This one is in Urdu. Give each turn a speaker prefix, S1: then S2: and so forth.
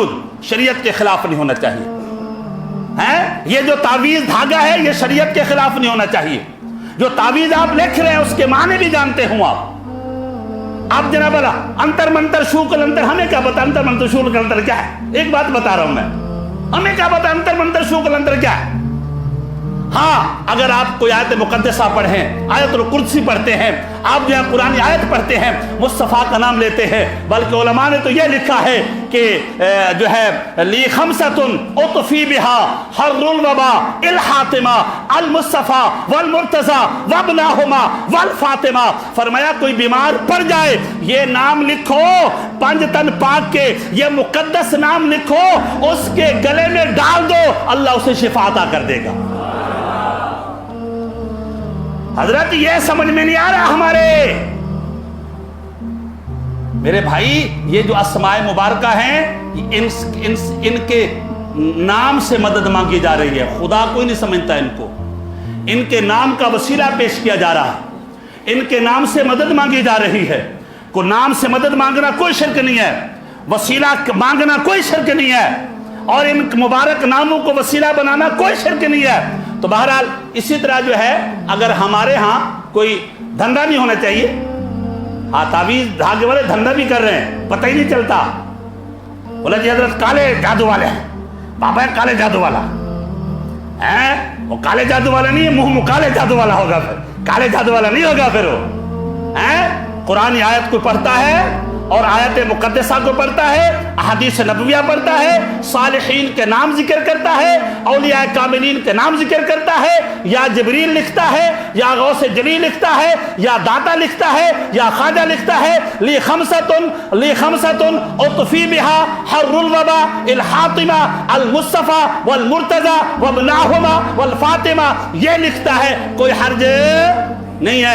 S1: باوجود شریعت کے خلاف نہیں ہونا چاہیے. یہ جو تعویذ دھاگا ہے یہ شریعت کے خلاف نہیں ہونا چاہیے. جو تعویذ آپ لکھ رہے ہیں اس کے معنی بھی جانتے ہوں آپ جناب اللہ انتر منتر شوکل انتر، ہمیں کیا پتا انتر منتر شوکل انتر کیا ہے؟ ایک بات بتا رہا ہوں میں، ہمیں کیا پتا انتر منتر شوکل انتر کیا ہے؟ ہاں اگر آپ کوئی آیت مقدسہ پڑھیں، آیت الکرسی پڑھتے ہیں، آپ جو ہے قرآن آیت پڑھتے ہیں، مصطفیٰ کا نام لیتے ہیں، بلکہ علماء نے تو یہ لکھا ہے کہ جو ہے لی خمسۃ اطفی بہا حر الوبا الحاتمہ المصطفیٰ والمرتضیٰ وابناہما والفاطمہ. فرمایا کوئی بیمار پڑ جائے یہ نام لکھو، پنج تن پاک کے یہ مقدس نام لکھو، اس کے گلے میں ڈال دو، اللہ اسے شفا عطا کر دے گا. حضرت یہ سمجھ میں نہیں آ رہا ہمارے میرے بھائی. یہ جو اسماء مبارکہ ہیں ان کے نام سے مدد مانگی جا رہی ہے. خدا کوئی نہیں سمجھتا ان کو، ان کے نام کا وسیلہ پیش کیا جا رہا ہے، ان کے نام سے مدد مانگی جا رہی ہے. کو نام سے مدد مانگنا کوئی شرک نہیں ہے، وسیلہ مانگنا کوئی شرک نہیں ہے، اور ان مبارک ناموں کو وسیلہ بنانا کوئی شرک نہیں ہے. تو بہرحال اسی طرح جو ہے اگر ہمارے ہاں کوئی دھندا نہیں ہونا چاہیے. ہاں تعویذ دھاگے والے دھندا بھی کر رہے ہیں، پتہ ہی نہیں چلتا. بولا جی حضرت کالے جادو والے ہیں، بابا ہے کالے جادو والا ہے. وہ کالے جادو والا نہیں ہے، منہ کالے جادو والا ہوگا، پھر کالے جادو والا نہیں ہوگا. پھر وہ قرآن آیت کو پڑھتا ہے اور آیت مقدسہ کو پڑھتا ہے، احادیث نبویہ پڑھتا ہے، صالحین کے نام ذکر کرتا ہے، اولیاء کاملین کے نام ذکر کرتا ہے، یا جبریل لکھتا ہے، یا غوث جلیل لکھتا ہے، یا داتا لکھتا ہے، یا خواجہ لکھتا ہے لی خمسۃ اطفی بہا حر الوبا الحاطمہ المصطفیٰ والمرتضیٰ وابناہما والفاطمہ. یہ لکھتا ہے، کوئی حرج نہیں ہے.